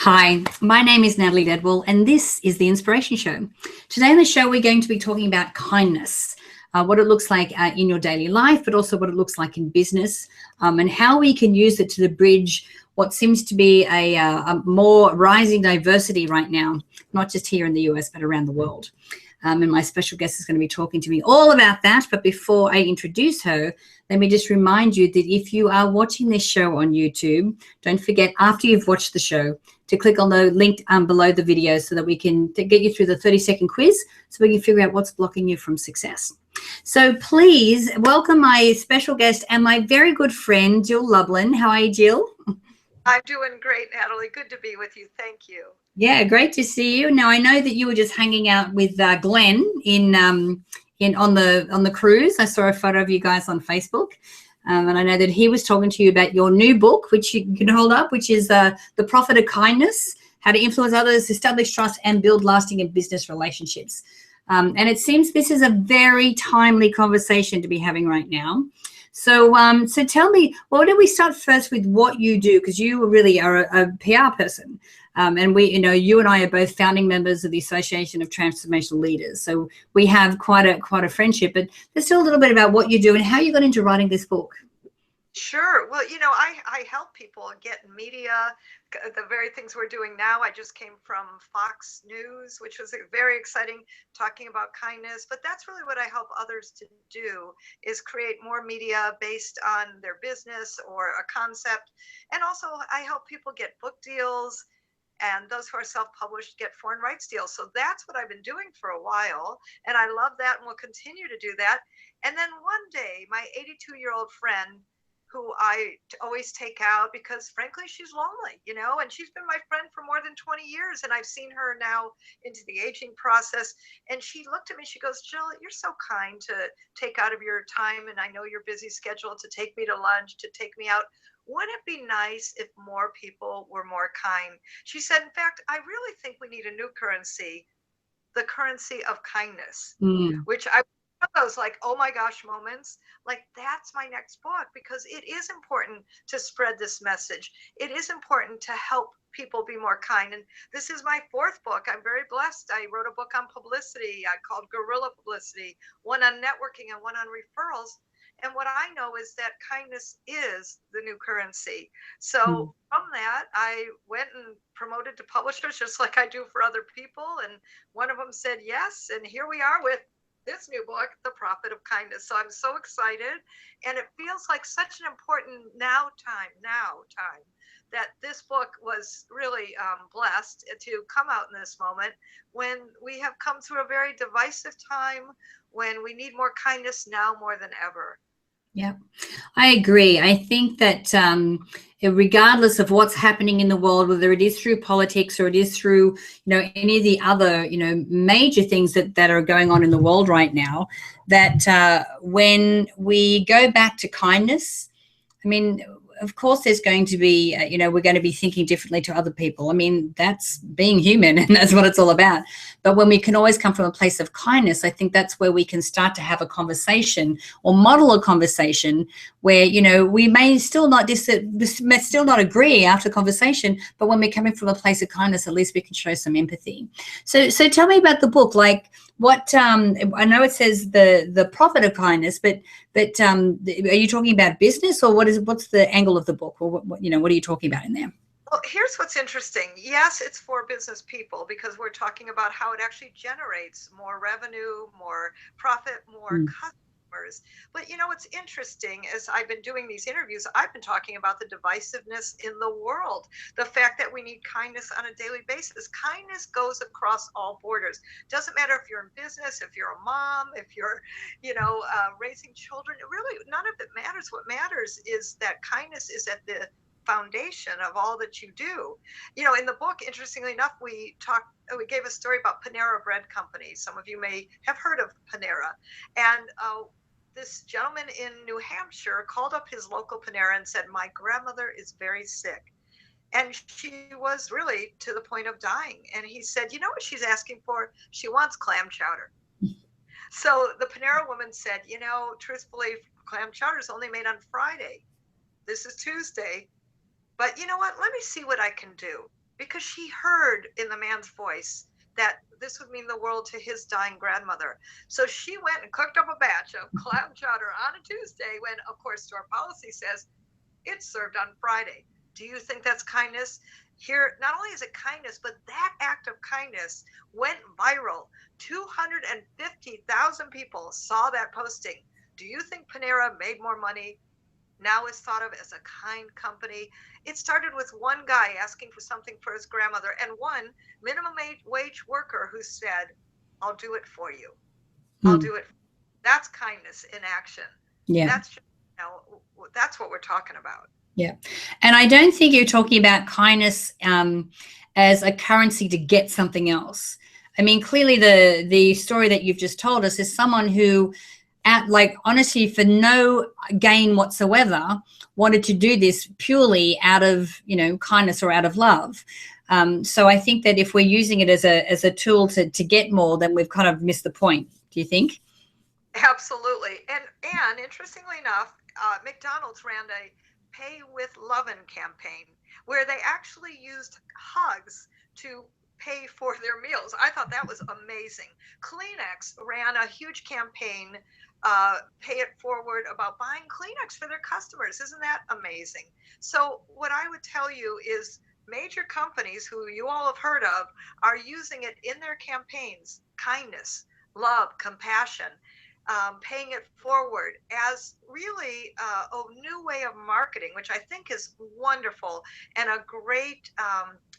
Hi, my name is Natalie Dedwell, and this is The Inspiration Show. Today on the show, we're going to be talking about kindness, what it looks like in your daily life, but also what it looks like in business, and how we can use it to bridge what seems to be a more rising diversity right now, not just here in the US, but around the world. And my special guest is going to be talking to me all about that. But before I introduce her, let me just remind you that if you are watching this show on YouTube, don't forget after you've watched the show to click on the link below the video so that we can get you through the 30-second quiz so we can figure out what's blocking you from success. So please welcome my special guest and my very good friend, Jill Lublin. How are you, Jill? I'm doing great, Natalie. Good to be with you. Thank you. Yeah, great to see you. Now I know that you were just hanging out with Glenn on the cruise. I saw a photo of you guys on Facebook, and I know that he was talking to you about your new book, which you can hold up, which is The Profit of Kindness: How to Influence Others, Establish Trust, and Build Lasting and Business Relationships. And it seems this is a very timely conversation to be having right now. So tell me, well, why don't we start first with what you do, because you really are a PR person. And we, you and I are both founding members of the Association of Transformational Leaders. So we have quite a friendship, but let's tell a little bit about what you do and how you got into writing this book. Sure. Well, I help people get media, the very things we're doing now. I just came from Fox News, which was very exciting, talking about kindness. But that's really what I help others to do, is create more media based on their business or a concept. And also I help people get book deals, and those who are self-published get foreign rights deals. So that's what I've been doing for a while. And I love that and will continue to do that. And then one day, my 82-year-old friend, who I always take out because frankly, she's lonely, and she's been my friend for more than 20 years. And I've seen her now into the aging process. And she looked at me, she goes, "Jill, you're so kind to take out of your time. And I know your busy schedule to take me to lunch, to take me out. Wouldn't it be nice if more people were more kind?" She said, "In fact, I really think we need a new currency, the currency of kindness," which I those like, oh my gosh moments, like that's my next book, because it is important to spread this message. It is important to help people be more kind. And this is my fourth book. I'm very blessed. I wrote a book on publicity called Guerrilla Publicity, one on networking and one on referrals. And what I know is that kindness is the new currency. So from that, I went and promoted to publishers just like I do for other people. And one of them said yes. And here we are with this new book, The Profit of Kindness. So I'm so excited. And it feels like such an important now time, that this book was really blessed to come out in this moment when we have come through a very divisive time, when we need more kindness now more than ever. Yeah, I agree. I think that regardless of what's happening in the world, whether it is through politics or it is through, any of the other, major things that are going on in the world right now, that when we go back to kindness, I mean, of course, there's going to be, we're going to be thinking differently to other people. I mean, that's being human and that's what it's all about. But when we can always come from a place of kindness, I think that's where we can start to have a conversation or model a conversation where, we may still not agree after conversation, but when we're coming from a place of kindness, at least we can show some empathy. So tell me about the book. Like, what I know it says the profit of kindness, but are you talking about business, or what's the angle of the book, or what are you talking about in there? Well, here's what's interesting. Yes, it's for business people because we're talking about how it actually generates more revenue, more profit, more customers. But what's interesting is I've been doing these interviews, I've been talking about the divisiveness in the world, the fact that we need kindness on a daily basis. Kindness goes across all borders. Doesn't matter if you're in business, if you're a mom, if you're, raising children. Really, none of it matters. What matters is that kindness is at the foundation of all that you do. In the book, interestingly enough, we gave a story about Panera Bread Company. Some of you may have heard of Panera. And this gentleman in New Hampshire called up his local Panera and said, "My grandmother is very sick." And she was really to the point of dying. And he said, "You know what she's asking for? She wants clam chowder." So the Panera woman said, truthfully, clam chowder is only made on Friday. This is Tuesday. But you know what? Let me see what I can do. because she heard in the man's voice that this would mean the world to his dying grandmother. So she went and cooked up a batch of clam chowder on a Tuesday when, of course, store policy says it's served on Friday. Do you think that's kindness? Here, not only is it kindness, but that act of kindness went viral. 250,000 people saw that posting. Do you think Panera made more money? Now is thought of as a kind company. It started with one guy asking for something for his grandmother and one minimum wage worker who said, I'll do it for you. I'll Hmm. do it. That's kindness in action. Yeah. That's just, that's what we're talking about. Yeah. And I don't think you're talking about kindness as a currency to get something else. I mean, clearly the story that you've just told us is someone who, like, honestly, for no gain whatsoever, wanted to do this purely out of, kindness or out of love. So I think that if we're using it as a tool to get more, then we've kind of missed the point. Do you think? Absolutely. And interestingly enough, McDonald's ran a Pay with Lovin' campaign where they actually used hugs to pay for their meals. I thought that was amazing. Kleenex ran a huge campaign, Pay It Forward, about buying Kleenex for their customers. Isn't that amazing? So, what I would tell you is major companies who you all have heard of are using it in their campaigns: kindness, love, compassion, paying it forward as really a new way of marketing, which I think is wonderful and a great,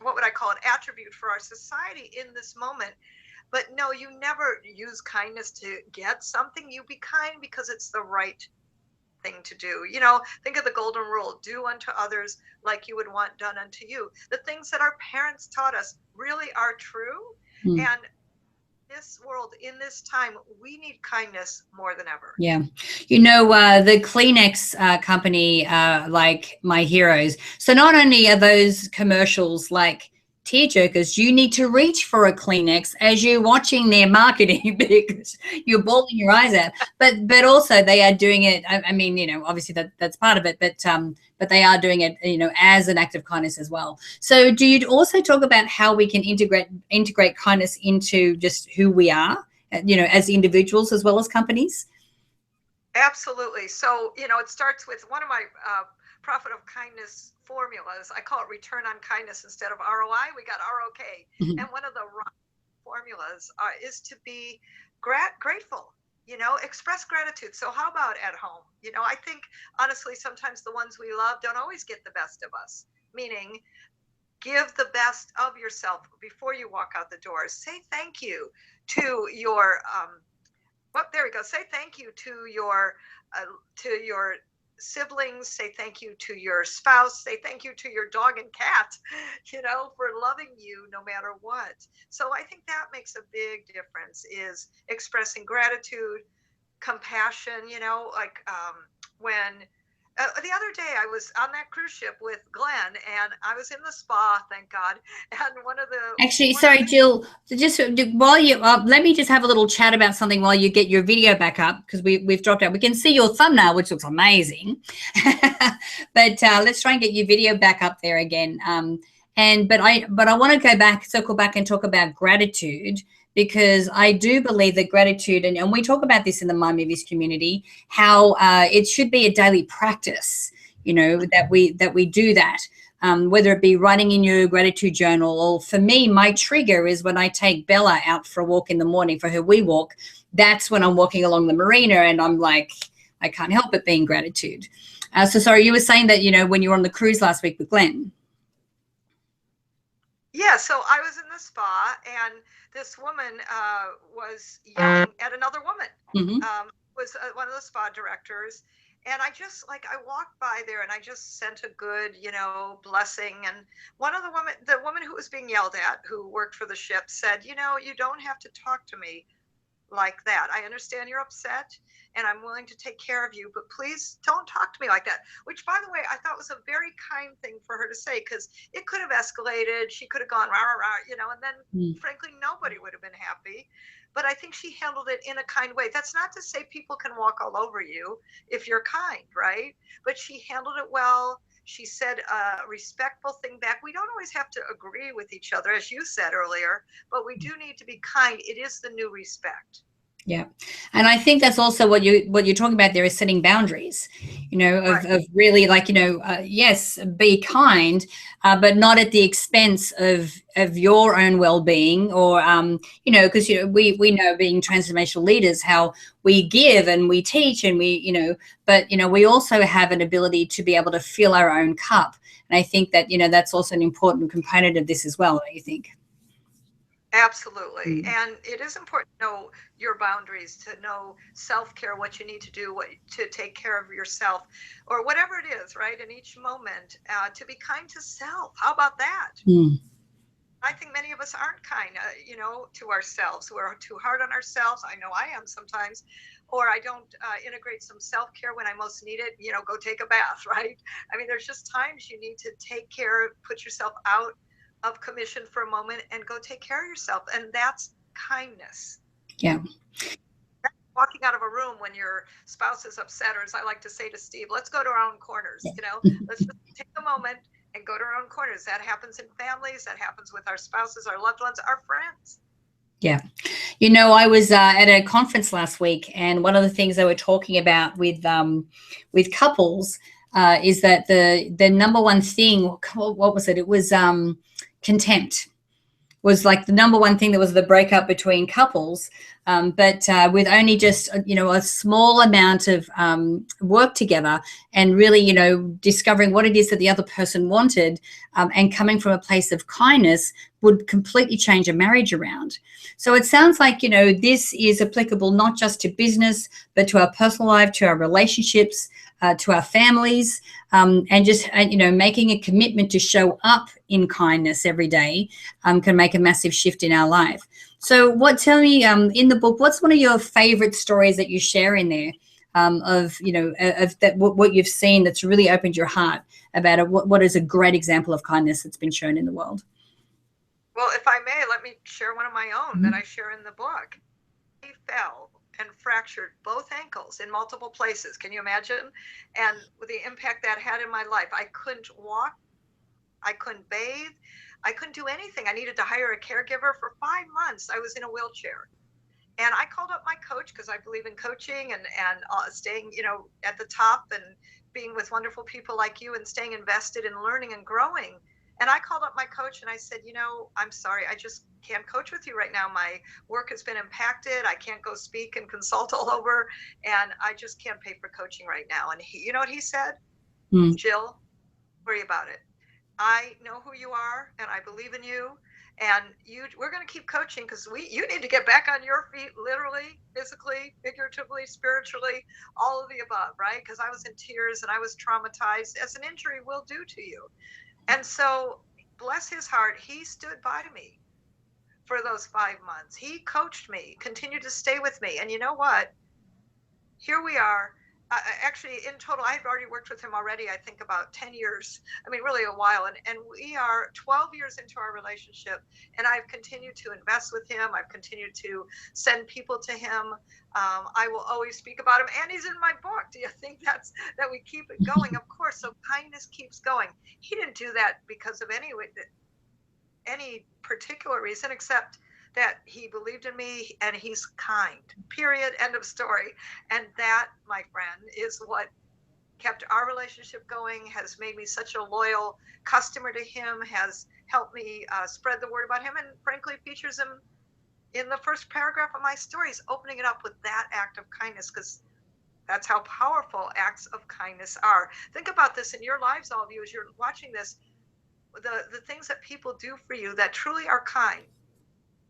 what would I call it, attribute for our society in this moment. But no, you never use kindness to get something. You be kind because it's the right thing to do. Think of the golden rule: do unto others like you would want done unto you. The things that our parents taught us really are true. Mm. And this world, in this time, we need kindness more than ever. Yeah. The Kleenex company, like my heroes. So not only are those commercials like tearjerkers, you need to reach for a Kleenex as you're watching their marketing because you're bawling your eyes out. But also they are doing it. I mean, obviously that's part of it, but they are doing it, as an act of kindness as well. So do you also talk about how we can integrate kindness into just who we are, as individuals as well as companies? Absolutely. So, it starts with one of my profit of kindness formulas. I call it return on kindness instead of ROI. We got ROK. Mhm. And one of the formulas is to be grateful, express gratitude. So, how about at home? I think honestly, sometimes the ones we love don't always get the best of us, meaning give the best of yourself before you walk out the door. Say thank you to your well, there we go. Say thank you to your siblings. Say thank you to your spouse. Say thank you to your dog and cat, for loving you no matter what. So I think that makes a big difference, is expressing gratitude, compassion. Like when the other day I was on that cruise ship with Glenn, and I was in the spa, thank God. And Actually, one of sorry, the Jill, just while you, let me just have a little chat about something while you get your video back up, because we've dropped out. We can see your thumbnail, which looks amazing. But let's try and get your video back up there again. But I want to circle back and talk about gratitude, because I do believe that gratitude, and we talk about this in the My Movies community, how it should be a daily practice, that we do that. Whether it be writing in your gratitude journal, or for me, my trigger is when I take Bella out for a walk in the morning for her wee walk. That's when I'm walking along the marina and I'm like, I can't help but being gratitude. So sorry, you were saying that, when you were on the cruise last week with Glenn. Yeah, so I was in the spa, and this woman was yelling at another woman. Mm-hmm. Was one of the spa directors, and I walked by there, and I just sent a good, blessing. And the woman who was being yelled at, who worked for the ship, said, you don't have to talk to me like that. I understand you're upset, and I'm willing to take care of you, but please don't talk to me like that. Which, by the way, I thought was a very kind thing for her to say, because it could have escalated. She could have gone rah, rah, rah, and then frankly, nobody would have been happy. But I think she handled it in a kind way. That's not to say people can walk all over you if you're kind, right? But she handled it well. She said a respectful thing back. We don't always have to agree with each other, as you said earlier, but we do need to be kind. It is the new respect. Yeah. And I think that's also what you're talking about there is setting boundaries, Right. of really like, yes, be kind, but not at the expense of your own well-being or, because, we know being transformational leaders, how we give and we teach and but, we also have an ability to be able to fill our own cup. And I think that, that's also an important component of this as well, don't you think? Absolutely. Mm. And it is important to know your boundaries, to know self-care, what you need to do, what to take care of yourself, or whatever it is, right? In each moment, to be kind to self. How about that? Mm. I think many of us aren't kind, to ourselves. We're too hard on ourselves. I know I am sometimes. Or I don't integrate some self-care when I most need it. Go take a bath, right? I mean, there's just times you need to take care, put yourself out of commission for a moment and go take care of yourself. And that's kindness. Yeah. Walking out of a room when your spouse is upset, or as I like to say to Steve, let's go to our own corners. Let's just take a moment and go to our own corners. That happens in families, that happens with our spouses, our loved ones, our friends. Yeah. I was at a conference last week, and one of the things they were talking about with couples is that the number one thing, what was it? It was contempt was like the number one thing that was the breakup between couples. But with only just, a small amount of work together and really, discovering what it is that the other person wanted and coming from a place of kindness would completely change a marriage around. So it sounds like, this is applicable not just to business, but to our personal life, to our relationships, to our families, and just, making a commitment to show up in kindness every day can make a massive shift in our life. So tell me, in the book, what's one of your favorite stories that you share in there of that, what you've seen that's really opened your heart about it? What is a great example of kindness that's been shown in the world? Well, if I may, let me share one of my own that I share in the book. He fell and fractured both ankles in multiple places. Can you imagine? And with the impact that had in my life, I couldn't walk, I couldn't bathe, I couldn't do anything. I needed to hire a caregiver for 5 months. I was in a wheelchair. And I called up my coach because I believe in coaching and staying, at the top and being with wonderful people like you and staying invested in learning and growing. And I called up my coach and I said, I'm sorry, I just can't coach with you right now. My work has been impacted. I can't go speak and consult all over, and I just can't pay for coaching right now. And you know what he said? Mm. Jill, don't worry about it. I know who you are and I believe in you, and we're going to keep coaching because you need to get back on your feet, literally, physically, figuratively, spiritually, all of the above, right? Because I was in tears and I was traumatized, as an injury will do to you. And so, bless his heart, he stood by me for those 5 months. He coached me, continued to stay with me. And you know what? Here we are. Actually, in total, I've already worked with him already, I think about 10 years. I mean, really a while. And we are 12 years into our relationship. And I've continued to invest with him. I've continued to send people to him. I will always speak about him. And he's in my book. Do you think that we keep it going? Of course. So kindness keeps going. He didn't do that because of any particular reason, except that he believed in me and he's kind, period, end of story. And that, my friend, is what kept our relationship going, has made me such a loyal customer to him, has helped me spread the word about him, and frankly features him in the first paragraph of my stories, opening it up with that act of kindness, because that's how powerful acts of kindness are. Think about this in your lives, all of you, as you're watching this. The things that people do for you that truly are kind,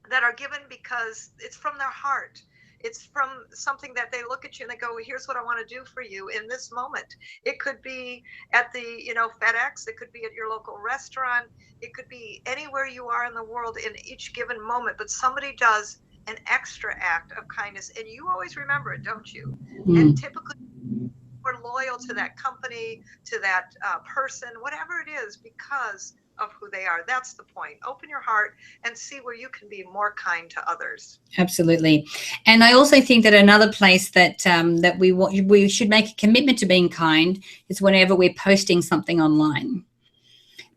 that are given because it's from their heart. It's from something that they look at you and they go, well, here's what I want to do for you in this moment. It could be at the, FedEx. It could be at your local restaurant. It could be anywhere you are in the world in each given moment. But somebody does an extra act of kindness, and you always remember it, don't you? And Mm. typically we're loyal to that company, to that person, whatever it is, because of who they are. That's the point. Open your heart and see where you can be more kind to others. Absolutely. And I also think that another place that that we should make a commitment to being kind is whenever we're posting something online.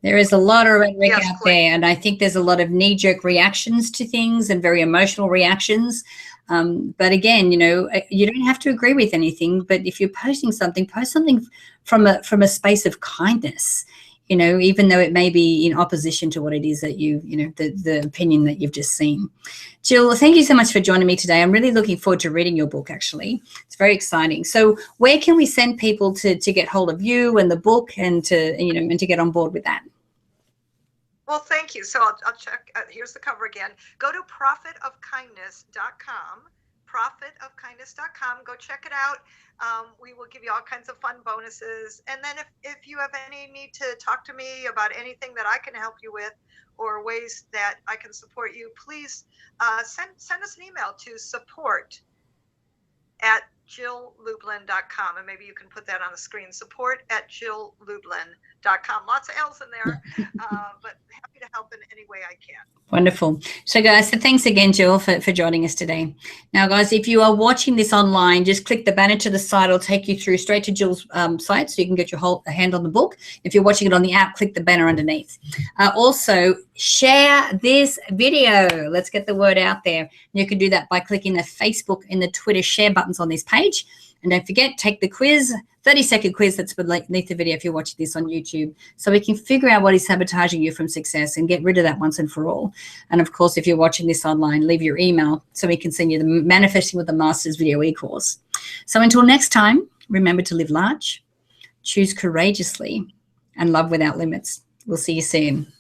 There is a lot of rhetoric Yes, out please. there, and I think there's a lot of knee-jerk reactions to things and very emotional reactions. But again, you don't have to agree with anything. But if you're posting something, post something from a space of kindness. Even though it may be in opposition to what it is that the opinion that you've just seen. Jill, thank you so much for joining me today. I'm really looking forward to reading your book, actually. It's very exciting. So where can we send people to get hold of you and the book and to get on board with that? Well, thank you. So I'll check. Here's the cover again. Go to profitofkindness.com. Profitofkindness.com. Go check it out. We will give you all kinds of fun bonuses. And then if you have any need to talk to me about anything that I can help you with or ways that I can support you, please send us an email to support@JillLublin.com. And maybe you can put that on the screen, support@JillLublin.com. Lots of L's in there, but happy to help in any way I can. Wonderful. So guys, thanks again, Jill, for joining us today. Now, guys, if you are watching this online, just click the banner to the side. It'll take you through straight to Jill's site so you can get your hand on the book. If you're watching it on the app, click the banner underneath. Also, share this video. Let's get the word out there. You can do that by clicking the Facebook and the Twitter share buttons on this page. And don't forget, take the quiz, 30-second quiz that's beneath the video if you're watching this on YouTube, so we can figure out what is sabotaging you from success and get rid of that once and for all. And of course, if you're watching this online, leave your email so we can send you the Manifesting with the Masters video e-course. So until next time, remember to live large, choose courageously, and love without limits. We'll see you soon.